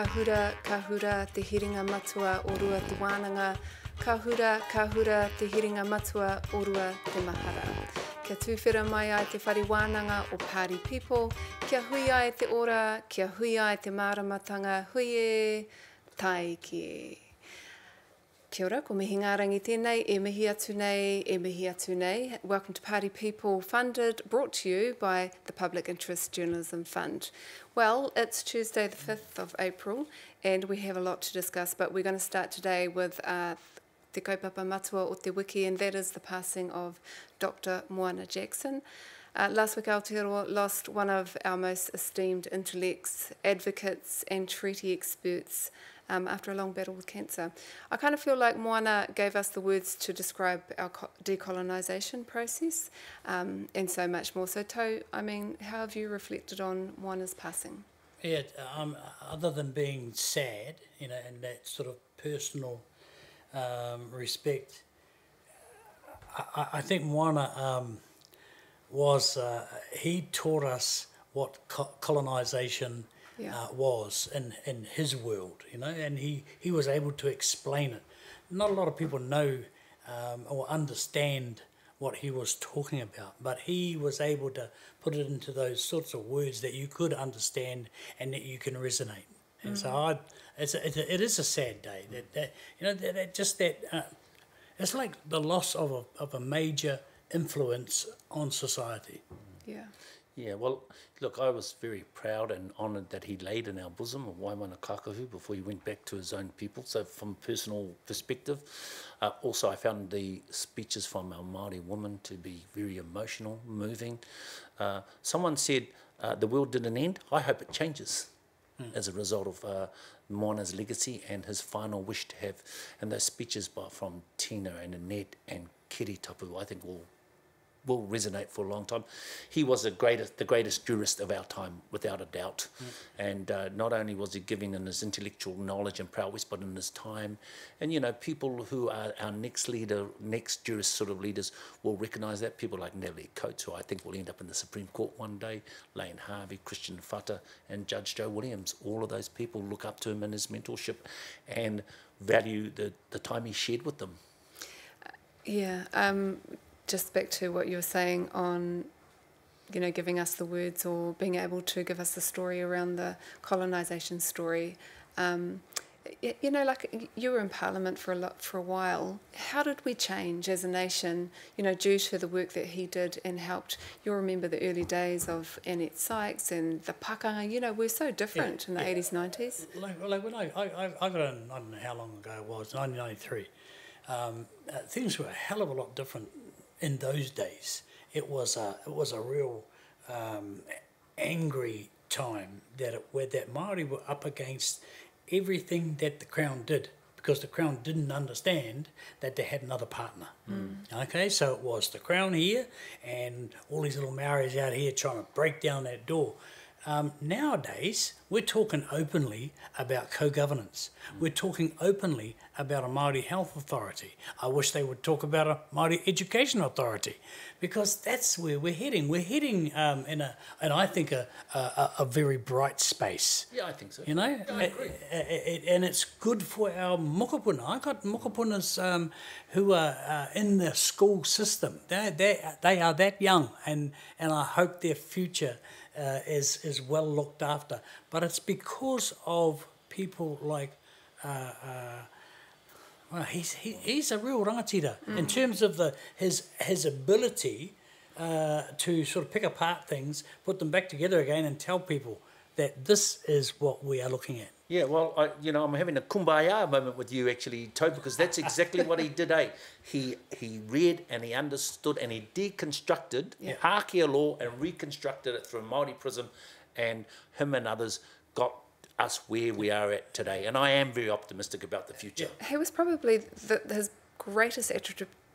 ka hura te hiringa matua o rua te wānanga, ka hura te hiringa matua o rua te mahara. Kia tūwhera mai ai te whare wānanga o Pāri People, kia hui ai te ora, kia hui ai te māramatanga, hui e, tai ki e. Kia ora, ko mihi ngā rangi tēnei, e mihi atu nei, e mihi atu nei. Welcome to Pāri People, funded, brought to you by the Public Interest Journalism Fund. Well, it's Tuesday the 5th of April, and we have a lot to discuss, but we're going to start today with te kaupapa matua o te wiki, and that is the passing of Dr. Moana Jackson. Last week, Aotearoa lost one of our most esteemed intellects, advocates and treaty experts after a long battle with cancer. I kind of feel like Moana gave us the words to describe our decolonisation process and so much more. So, Tau, I mean, how have you reflected on Moana's passing? Yeah, other than being sad, you know, and that sort of personal respect, I think Moana he taught us what colonisation was in his world, you know, and he was able to explain it. Not a lot of people know or understand what he was talking about, but he was able to put it into those sorts of words that you could understand and that you can resonate. And so it is a sad day. That you know that it's like the loss of a major influence on society. Yeah. Yeah, well, look, I was very proud and honoured that he laid in our bosom a Waimana Kakahu before he went back to his own people. So from a personal perspective, also I found the speeches from our Māori women to be very emotional, moving. Someone said, the world didn't end. I hope it changes as a result of Moana's legacy and his final wish to have. And those speeches from Tina and Annette and Kiri Tapu, I think will resonate for a long time. He was the greatest jurist of our time, without a doubt. And not only was he giving in his intellectual knowledge and prowess, but in his time. And, you know, people who are our next jurist sort of leaders will recognise that. People like Natalie Coates, who I think will end up in the Supreme Court one day, Lane Harvey, Christian Fata, and Judge Joe Williams. All of those people look up to him in his mentorship and value the time he shared with them. Just back to what you were saying on, you know, giving us the words or being able to give us the story around the colonisation story. You know, like you were in Parliament for a while. How did we change as a nation, you know, due to the work that he did and helped? You'll remember the early days of Annette Sykes and the pakanga. You know, we're so different in the 80s, 90s. Like when I got in, I don't know how long ago it was, 1993, things were a hell of a lot different. In those days, it was a real angry time where Māori were up against everything that the Crown did, because the Crown didn't understand that they had another partner. Okay, so it was the Crown here and all these little Maoris out here trying to break down that door. Nowadays, we're talking openly about co-governance. We're talking openly about a Māori Health Authority. I wish they would talk about a Māori Education Authority, because that's where we're heading. We're heading in I think, a very bright space. Yeah, I think so. You know? Yeah, I agree. And it's good for our mokopuna. I got mokopunas who are in the school system. They are that young, and I hope their future is well looked after, but it's because of people like he's a real rangatira in terms of his ability to sort of pick apart things, put them back together again, and tell people that this is what we are looking at. Yeah, well, I'm having a kumbaya moment with you, actually, Toby, because that's exactly what he did, eh? He read and he understood and he deconstructed Hākia law and reconstructed it through a Māori prism, and him and others got us where we are at today. And I am very optimistic about the future. He was probably his greatest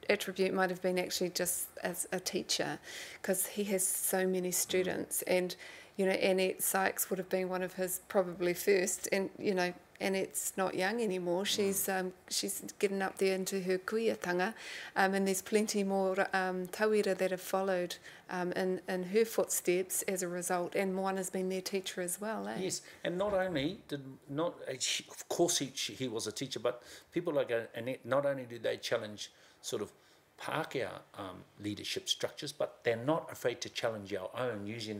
attribute might have been actually just as a teacher, because he has so many students, and you know, Annette Sykes would have been one of his probably first, and, you know, Annette's not young anymore. She's getting up there into her kuiatanga, and there's plenty more tauira that have followed in her footsteps as a result, and Moana's been their teacher as well. Yes, and not only of course he was a teacher, but people like Annette, not only do they challenge sort of Pākehā leadership structures, but they're not afraid to challenge our own using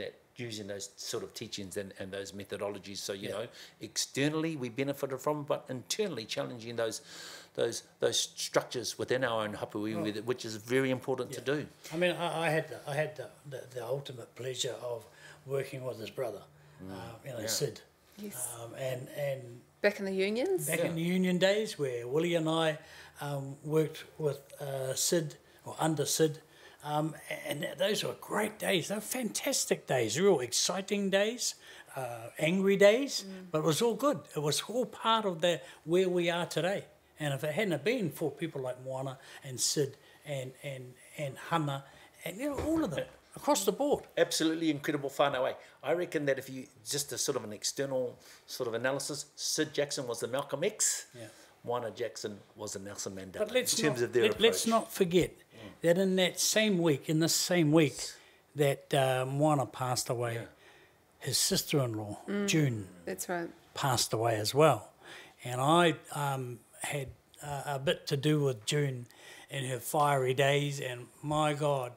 those sort of teachings and those methodologies. So, you know, externally we benefited from, but internally challenging those structures within our own hapuiwi, which is very important to do. I mean, I had the ultimate pleasure of working with his brother, Sid. Yes. And back in the unions? Back in the union days, where Willie and I worked with Sid, or under Sid, and those were great days. They were fantastic days, real exciting days, angry days, but it was all good. It was all part of where we are today. And if it hadn't been for people like Moana and Sid and Hana, and you know, all of them, across the board. Absolutely incredible whānau. I reckon that if you, just a sort of an external sort of analysis, Sid Jackson was the Malcolm X, Moana Jackson was the Nelson Mandela, but in terms of their approach. Let's not forget that in the same week that Moana passed away, his sister-in-law, June, That's right. passed away as well. And I had a bit to do with June in her fiery days, and my God,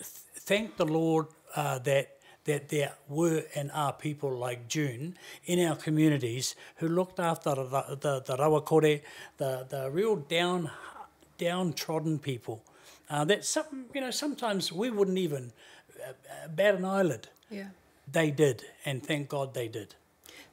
thank the Lord that there were and are people like June in our communities who looked after the rawakore, the real downtrodden people. That sometimes we wouldn't even bat an eyelid. Yeah. They did, and thank God they did.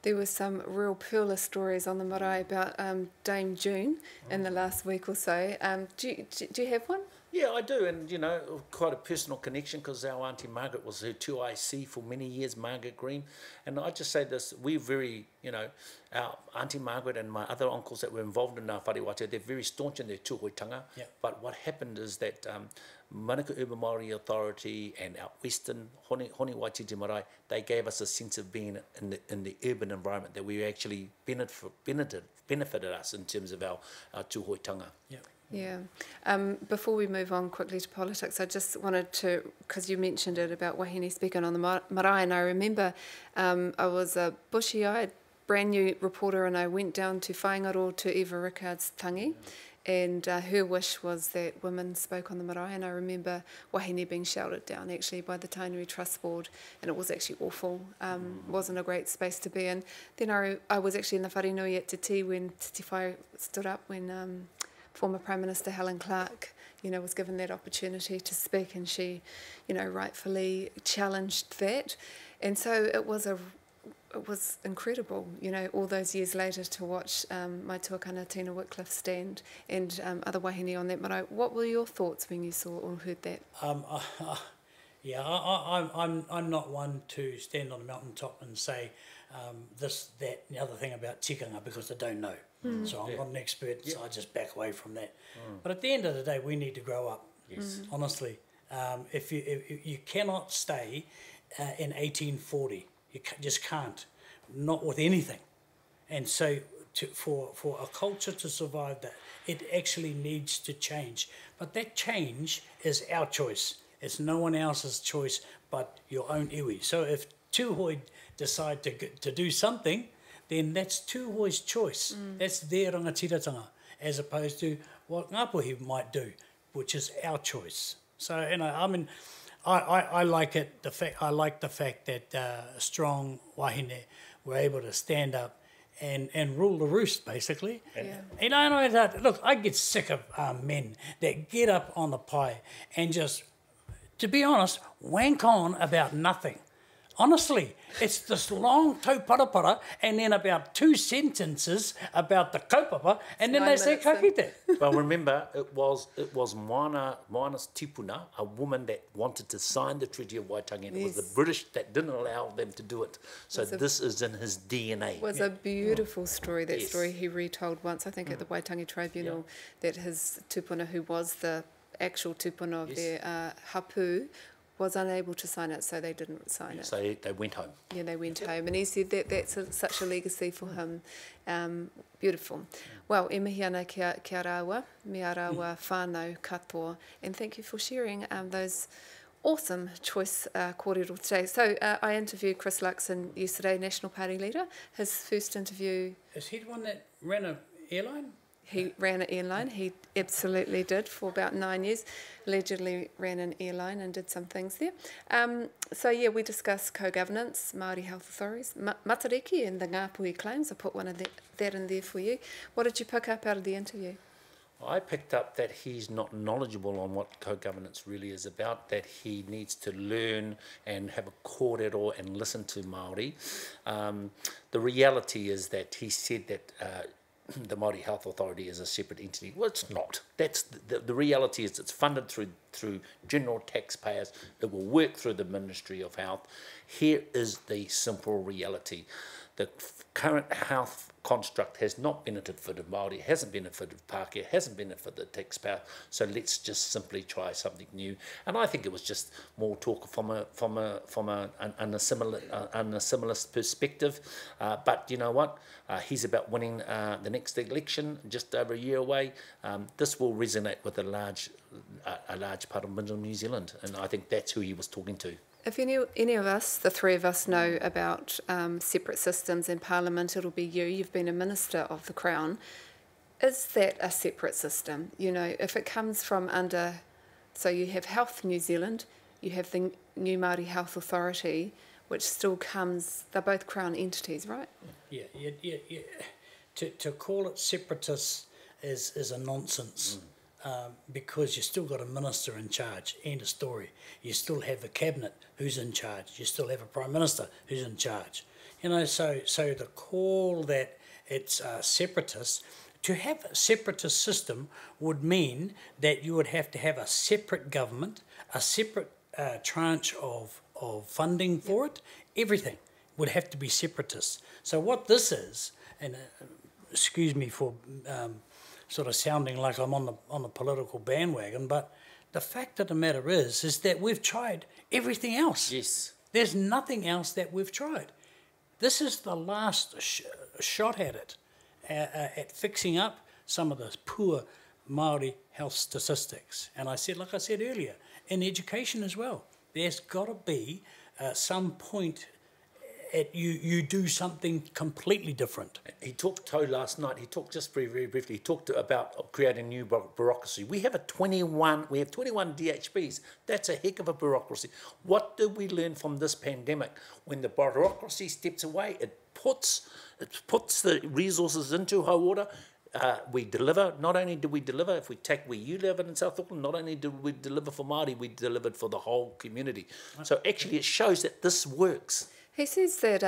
There were some real pearler stories on the marae about Dame June in the last week or so. Do you have one? Yeah, I do, and, you know, quite a personal connection, because our Auntie Margaret was her 2IC for many years, Margaret Green, and I just say this, we're very, you know, our Auntie Margaret and my other uncles that were involved in our whare, they're very staunch in their tūhoitanga, but what happened is that Manukau Urban Māori Authority and our Western Honi Waititi Marae, they gave us a sense of being in the urban environment that we actually benefited us in terms of our tūhoitanga. Yeah. Before we move on quickly to politics, I just wanted to, because you mentioned it about wahine speaking on the marae, and I remember I was a bushy-eyed, brand new reporter, and I went down to Whaingaro to Eva Rickard's tangi, and her wish was that women spoke on the marae, and I remember wahine being shouted down actually by the Tainui Trust Board, and it was actually awful. Wasn't a great space to be in. Then I was actually in the wharenui at Te Tii when Te Whai stood up, when former Prime Minister Helen Clark, you know, was given that opportunity to speak, and she, you know, rightfully challenged that. And so it was incredible, you know, all those years later to watch my tuakana Tina Whitcliffe stand and other wahine on that marae. What were your thoughts when you saw or heard that? I'm not one to stand on a mountaintop and say this, that, and the other thing about tikanga, because I don't know. So I'm not an expert, so I just back away from that. But at the end of the day, we need to grow up. Honestly, if you cannot stay in 1840, you just can't, not with anything. And so for a culture to survive that, it actually needs to change. But that change is our choice. It's no one else's choice but your own iwi. So if Tūhoi decide to do something, then that's Tūhoi's choice. That's their rangatiratanga, as opposed to what Ngāpuhi might do, which is our choice. So, you know, I mean, I like it. I like the fact that strong wahine were able to stand up and rule the roost, basically. And I know that, look, I get sick of men that get up on the pai and just, to be honest, wank on about nothing. Honestly, it's this long tauparapara and then about 2 sentences about the kaupapa, and then they say kakite. Well, remember, it was Moana's tipuna, a woman that wanted to sign the Treaty of Waitangi, and it was the British that didn't allow them to do it. So this is in his DNA. It was a beautiful story, that story he retold once, I think at the Waitangi Tribunal, that his tupuna, who was the actual tupuna of their hapu, was unable to sign it, so they didn't sign it. So they went home. Yeah, they went home, and he said that that's such a legacy for him. Beautiful. Well, e mihi ana kia rāua, mea rāua whānau katoa, and thank you for sharing those awesome choice kōrero today. So I interviewed Chris Luxon yesterday, National Party leader. His first interview... Is he the one that ran an airline? He ran an airline. He absolutely did for about 9 years. Allegedly ran an airline and did some things there. So yeah, we discussed co-governance, Māori Health Authorities, matariki and the ngāpuhi claims. I put one of that in there for you. What did you pick up out of the interview? I picked up that he's not knowledgeable on what co-governance really is about, that he needs to learn and have a kōrero and listen to Māori. The reality is that he said that the Māori Health Authority is a separate entity. Well, it's not. That's the reality is it's funded through general taxpayers. It will work through the Ministry of Health. Here is the simple reality. The current health construct has not benefited Māori, hasn't benefited Pākehā, hasn't benefited the taxpayer. So let's just simply try something new. And I think it was just more talk from a similar perspective. But you know what? He's about winning the next election, just over a year away. This will resonate with a large part of Middle New Zealand, and I think that's who he was talking to. If any of us, the three of us, know about separate systems in Parliament, it'll be you. You've been a Minister of the Crown. Is that a separate system? You know, if it comes from under... So you have Health New Zealand, you have the new Māori Health Authority, which still comes... They're both Crown entities, right? Yeah. To call it separatist is a nonsense. Because you still got a minister in charge, end of story. You still have a cabinet who's in charge. You still have a prime minister who's in charge. You know, so the call that it's separatist, to have a separatist system would mean that you would have to have a separate government, a separate tranche of funding for it. Everything would have to be separatist. So what this is, and excuse me for sort of sounding like I'm on the political bandwagon, but the fact of the matter is that we've tried everything else. Yes. There's nothing else that we've tried. This is the last shot at it, at fixing up some of the poor Māori health statistics. And I said, like I said earlier, in education as well, there's got to be some point at you do something completely different. He talked to last night. He talked just very briefly. He talked about creating new bureaucracy. We have 21 DHBs. That's a heck of a bureaucracy. What did we learn from this pandemic? When the bureaucracy steps away, it puts the resources into Hauora. We deliver. Not only do we deliver, if we take where you live in South Auckland, not only do we deliver for Māori, we delivered for the whole community. So actually it shows that this works. He says that,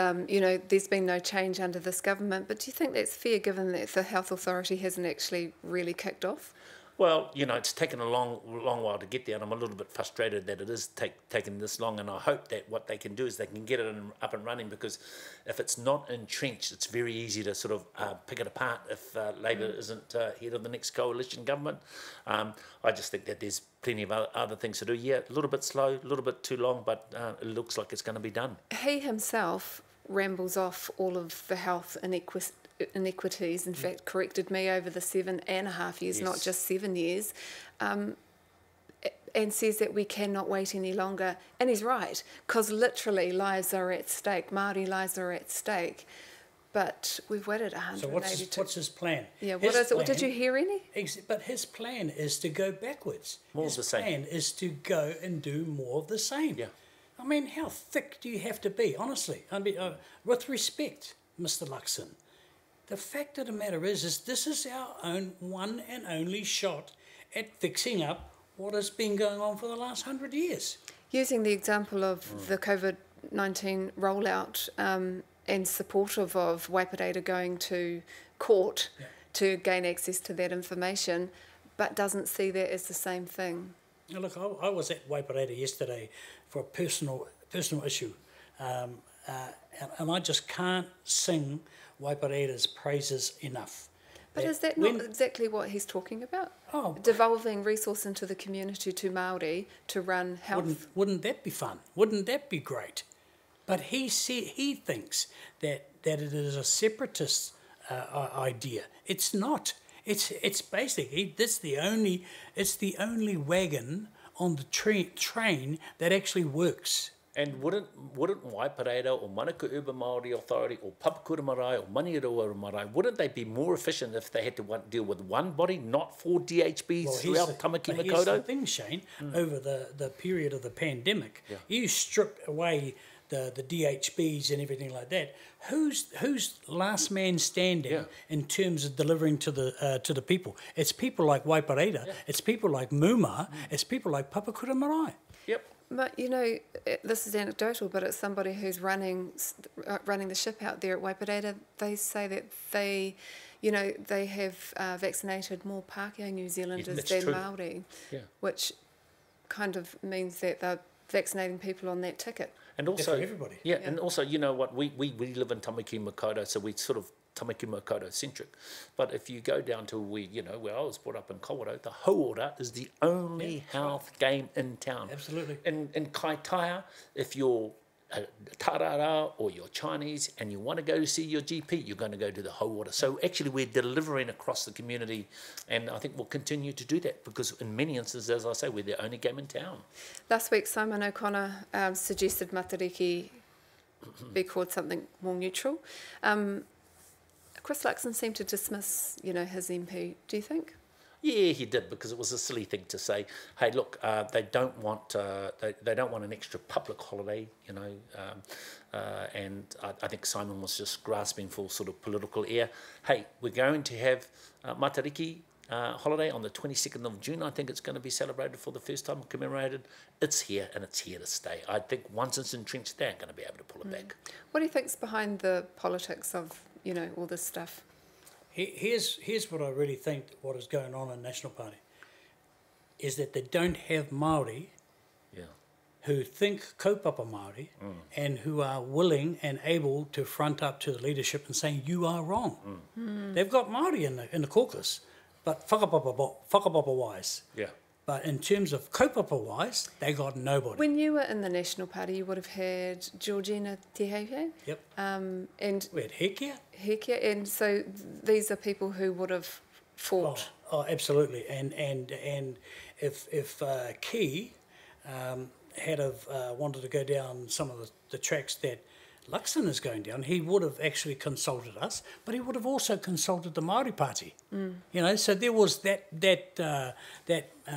there's been no change under this government, but do you think that's fair given that the Health Authority hasn't actually really kicked off? Well, it's taken a long while to get there, and I'm a little bit frustrated that it is taking this long, and I hope that what they can do is they can get it up and running, because if it's not entrenched, it's very easy to sort of pick it apart if Labour isn't head of the next coalition government. I just think that there's plenty of other things to do. Yeah, a little bit slow, a little bit too long, but it looks like it's going to be done. He himself rambles off all of the health inequities, in fact corrected me over the 7.5 years, not just 7 years, and says that we cannot wait any longer. And he's right, because literally lives are at stake, Māori lives are at stake, but we've waited 182. So what's his plan? Yeah, what is it? Did you hear any? But his plan is to go backwards. More of the same. His plan is to go and do more of the same. Yeah. I mean, how thick do you have to be, honestly? I mean, with respect, Mr. Luxon, the fact of the matter is this is our own one and only shot at fixing up what has been going on for the last 100 years. Using the example of the COVID-19 rollout and supportive of Waipareira going to court to gain access to that information, but doesn't see that as the same thing. Now look, I was at Waipareira yesterday for a personal issue, and I just can't sing Waipareira's praises enough. But is that not exactly what he's talking about? Oh, devolving resource into the community to Māori to run health. Wouldn't that be fun? Wouldn't that be great? But he thinks that it is a separatist idea. It's not. It's basically it's the only wagon on the train that actually works. And wouldn't Waipareira or Manukau Urban Māori Authority or Papakura Marae or Maniaroa Marae, wouldn't they be more efficient if they had to deal with one body, not 4 DHBs throughout Tamaki Makaurau? Here's the thing, Shane, over the period of the pandemic, you stripped away the DHBs and everything like that. Who's last man standing in terms of delivering to the people? It's people like Waipareira, it's people like Muma, it's people like Papakura Marae. Yep. But, you know, this is anecdotal, but it's somebody who's running the ship out there at Waipareira. They say that they have vaccinated more Pākehā New Zealanders than Māori, which kind of means that they're vaccinating people on that ticket. And also, everybody. Yeah, and also, you know what, we live in Tamaki Makaurau, so we sort of Tamaki Makaurau centric. But if you go down to where I was brought up in Kawerau, the hauora is the only health game in town. Absolutely. In Kaitaia, if you're Tarara or you're Chinese and you want to go to see your GP, you're going to go to the hauora. So actually we're delivering across the community, and I think we'll continue to do that because in many instances, as I say, we're the only game in town. Last week, Simon O'Connor suggested Matariki be called something more neutral. Chris Luxon seemed to dismiss, his MP. Do you think? Yeah, he did, because it was a silly thing to say. Hey, look, they don't want they don't want an extra public holiday, and I think Simon was just grasping for sort of political air. Hey, we're going to have Matariki holiday on the 22nd of June. I think it's going to be celebrated for the first time, commemorated. It's here, and it's here to stay. I think once it's entrenched, they aren't going to be able to pull it back. What do you think's behind the politics of, all this stuff? Here's what I really think what is going on in the National Party is that they don't have Māori who think kaupapa Māori and who are willing and able to front up to the leadership and saying, you are wrong. They've got Māori in the caucus, but whakapapa-wise. Yeah. But in terms of kaupapa-wise, they got nobody. When you were in the National Party, you would have had Georgina Te Hauhau. Yep. And we had Hekia. And so these are people who would have fought. Oh, absolutely. And if Key had have wanted to go down some of the tracks that Luxon is going down, he would have actually consulted us, but he would have also consulted the Māori Party. So there was that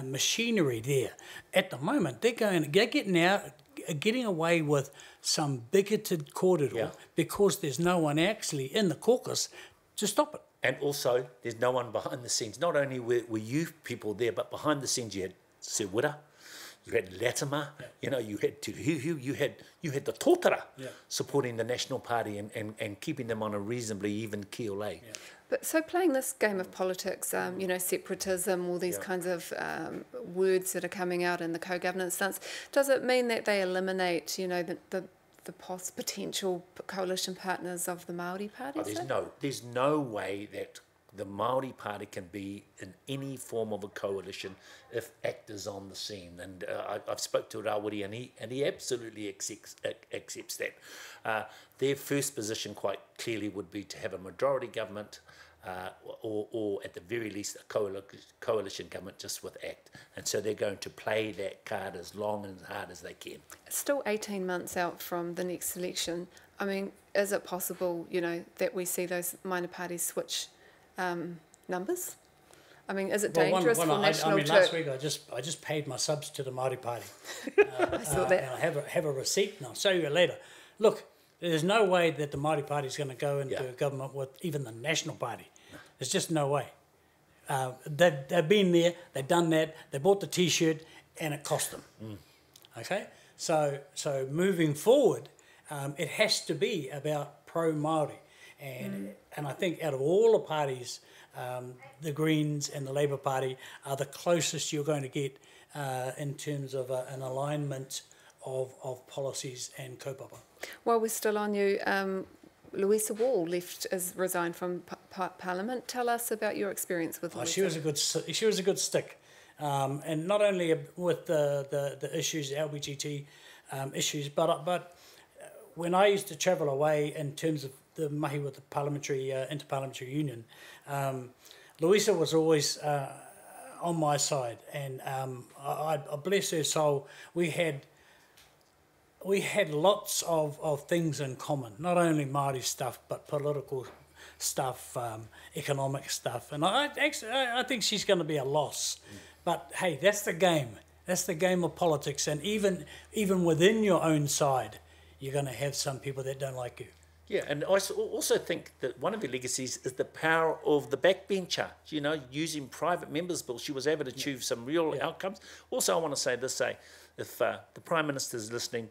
machinery there. At the moment, they're getting away with some bigoted kōrero because there's no one actually in the caucus to stop it. And also, there's no one behind the scenes. Not only were you people there, but behind the scenes you had Se Wira, you had Latimer, you had Te Huhu, you had the Tōtara supporting the National Party and keeping them on a reasonably even keel. But so playing this game of politics, separatism, all these kinds of words that are coming out in the co-governance stance, does it mean that they eliminate, the potential coalition partners of the Māori Party? There's no way that the Māori Party can be in any form of a coalition if ACT is on the scene. And I've spoke to Rawiri and he absolutely accepts that. Their first position quite clearly would be to have a majority government or at the very least a coalition government just with ACT. And so they're going to play that card as long and as hard as they can. It's still 18 months out from the next election. I mean, is it possible, that we see those minor parties switch numbers? I mean, is it dangerous for National to... last week I just paid my subs to the Māori Party. I saw that. And I have a receipt, and I'll show you later. Look, there's no way that the Māori Party is going to go into a government with even the National Party. There's just no way. They've been there, they've done that, they bought the T-shirt, and it cost them. Okay? So moving forward, it has to be about pro-Māori. And I think out of all the parties, the Greens and the Labour Party are the closest you're going to get in terms of an alignment of policies and kaupapa. While we're still on you, Louisa Wall resigned from Parliament. Tell us about your experience with Louisa. She was a good stick, and not only with the issues, LGBT issues, but when I used to travel away in terms of the mahi with the parliamentary interparliamentary union, Louisa was always on my side, and I bless her soul. We had lots of things in common, not only Māori stuff, but political stuff, economic stuff. And I think she's going to be a loss. But hey, that's the game. That's the game of politics. And even within your own side, you're going to have some people that don't like you. Yeah, and I also think that one of her legacies is the power of the backbencher, you know, using private members' bills. She was able to achieve some real outcomes. Also, I want to say this, if the Prime Minister is listening,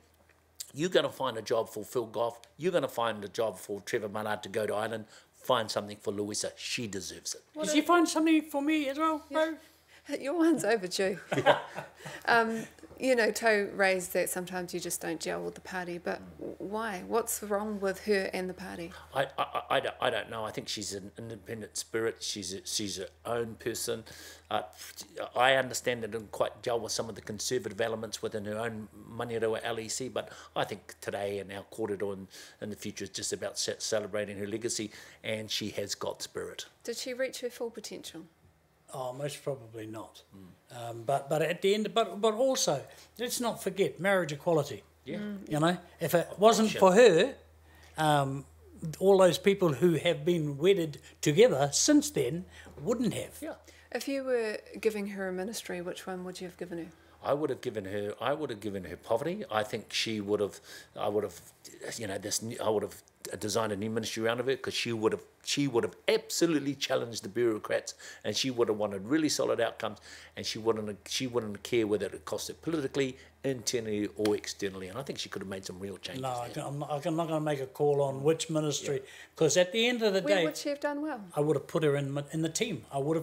you're going to find a job for Phil Goff, you're going to find a job for Trevor Mallard to go to Ireland, find something for Louisa. She deserves it. Did you find something for me as well, bro? Your one's overdue. You know, Toe raised that sometimes you just don't gel with the party, but why? What's wrong with her and the party? I don't know. I think she's an independent spirit. She's her own person. I understand that it didn't quite gel with some of the conservative elements within her own Maniarewa LEC, but I think today and our kōrero in the future is just about celebrating her legacy, and she has got spirit. Did she reach her full potential? Oh, most probably not. But at the end, but also, let's not forget marriage equality. Yeah. You know, if it wasn't for her, all those people who have been wedded together since then wouldn't have. Yeah. If you were giving her a ministry, which one would you have given her? I would have given her poverty. I think I would have designed a new ministry around of it, because she would have absolutely challenged the bureaucrats, and she would have wanted really solid outcomes, and she wouldn't care whether it cost her politically, internally or externally. And I think she could have made some real changes. No, I'm not going to make a call on which ministry, because at the end of the day, where would she have done well? I would have put her in the team. I would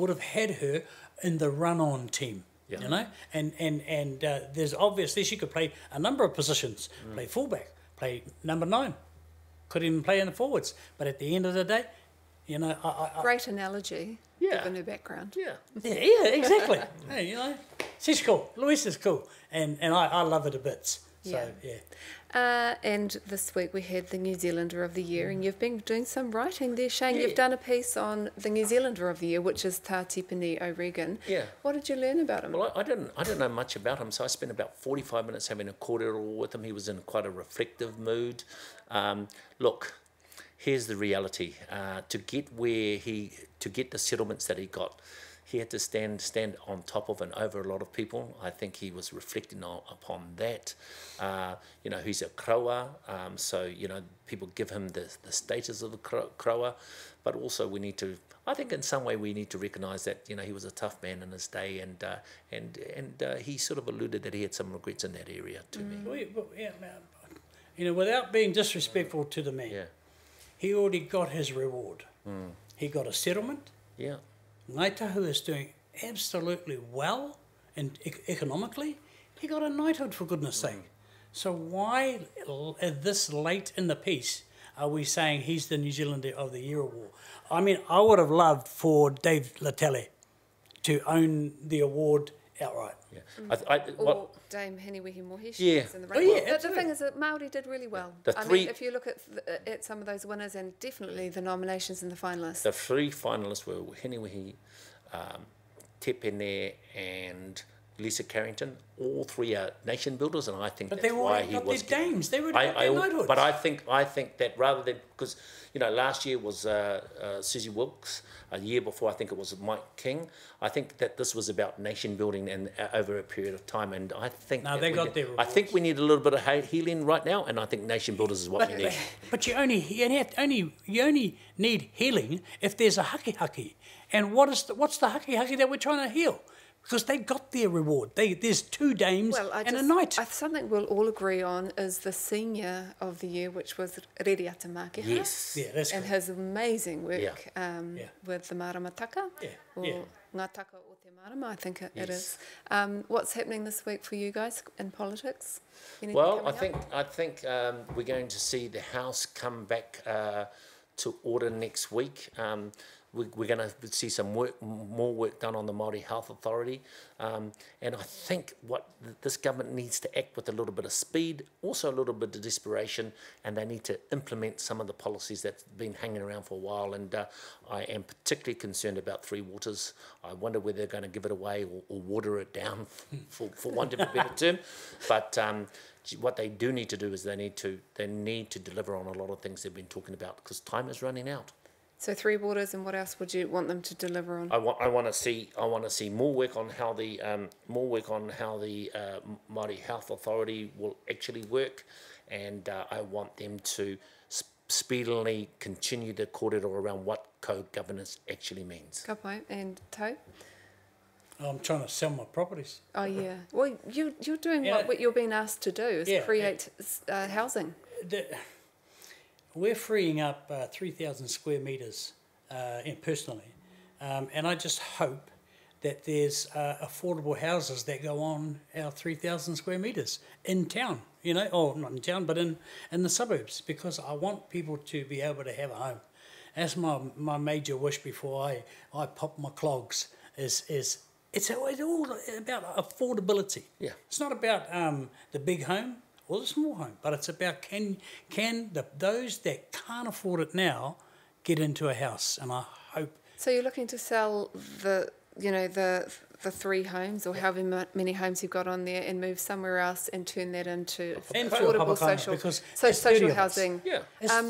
have had her in the run-on team. Yeah. You know, and there's obviously she could play a number of positions, play fullback, play number 9, could even play in the forwards. But at the end of the day, you know, great analogy, given her background. Yeah, exactly. Hey, you know, she's cool. Louisa's cool, and I love her to bits. So yeah. And this week we had the New Zealander of the Year, and you've been doing some writing there, Shane. You've done a piece on the New Zealander of the Year, which is Tā Tipini O'Regan. Yeah. What did you learn about him? Well, I didn't know much about him, so I spent about 45 minutes having a kōrero with him. He was in quite a reflective mood. Look, here's the reality. To get the settlements that he got, he had to stand on top of and over a lot of people. I think he was reflecting upon that. You know, he's a kraua, so, you know, people give him the status of a kraua, but also I think in some way we need to recognise that, you know, he was a tough man in his day, and he sort of alluded that he had some regrets in that area to me. You know, without being disrespectful to the man, he already got his reward. He got a settlement. Yeah. Ngāi Tahu is doing absolutely well, and economically, he got a knighthood, for goodness sake. So why this late in the piece are we saying he's the New Zealander of the Year award? I mean, I would have loved for Dave Latele to own the award outright. Yeah. Or Dame Heniwehi Mohishi. Yeah. In the but the thing is that Māori did really well. I mean, if you look at some of those winners, and definitely the nominations and the finalists. The 3 finalists were Heniwehi, Tepene and Lisa Carrington. All 3 are nation builders, and I think that's why he was. But they dames. They were knighthoods. But I think that rather than, because, you know, last year was Susie Wilkes. A year before, I think it was Mike King. I think that this was about nation building and over a period of time. And I think they got their rewards. I think we need a little bit of healing right now, and I think nation builders is what we need. But you only need healing if there's a haki. And what's the haki that we're trying to heal? Because they got their reward. There's 2 dames and a knight. Something we'll all agree on is the Senior of the Year, which was Reriata Mākeha. Yes. Yeah, that's and cool. his amazing work with the Maramataka. Or Ngā Taka o Te Marama, I think it is. What's happening this week for you guys in politics? Well, I think we're going to see the House come back to order next week. We're going to see some more work done on the Māori Health Authority, and I think what this government needs to act with a little bit of speed, also a little bit of desperation, and they need to implement some of the policies that's been hanging around for a while. And I am particularly concerned about Three Waters. I wonder whether they're going to give it away or water it down, for want of a better term. But what they do need to do is they need to deliver on a lot of things they've been talking about, because time is running out. So Three Waters, and what else would you want them to deliver on? I want to see more work on how the Māori Health Authority will actually work, and I want them to speedily continue the kōrero around what co-governance actually means. Ka pai. And Tau? I'm trying to sell my properties. Oh yeah. Well, you're doing what you're being asked to do is create housing. We're freeing up 3,000 square metres personally, and I just hope that there's affordable houses that go on our 3,000 square metres in town, or not in town, but in the suburbs, because I want people to be able to have a home. That's my major wish before I pop my clogs, is it's all about affordability. Yeah. It's not about the big home or the small home, but it's about can those that can't afford it now get into a house, and I hope. So you're looking to sell the three homes, or however many homes you've got on there, and move somewhere else and turn that into affordable social housing. Yeah,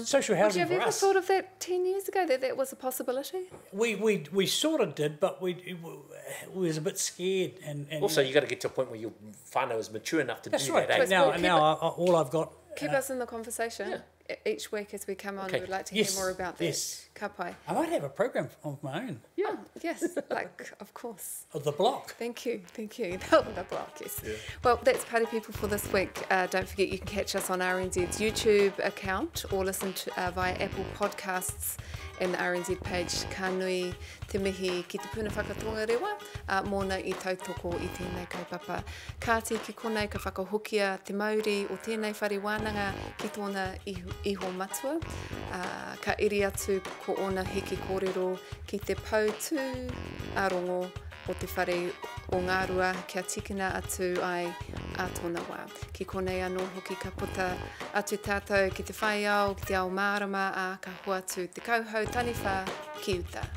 social housing. Would you have ever thought of that 10 years ago, that was a possibility? We sort of did, but we was a bit scared. And also, you got to get to a point where your whānau is mature enough to do right. that. Now all I've got. Keep us in the conversation. Each week as we come on, we'd like to hear more about that. Yes. Ka pai. I might have a program of my own. Yeah. Oh, yes, of course. Of the block. Thank you. The block, yes. Yeah. Well, that's Party People for this week. Don't forget you can catch us on RNZ's YouTube account or listen to via Apple Podcasts and the RNZ page. Ka nui te mihi ki te Puna Whakatongarewa, mōna I tautoko I tēnei kaupapa. Ka te ki konei ka whakahokia te Māori o tēnei whare wānanga ki tōna iho matua. Ka iri atu ko ona hiki kōrero ki te pautū arongo o te whare o ngā rua kia tikina atu ai a tōna wā. Ki konei anō hoki ka puta atu tātou ki te whai au, ki te ao mārama a ka hoa atu te kauhau taniwha ki uta.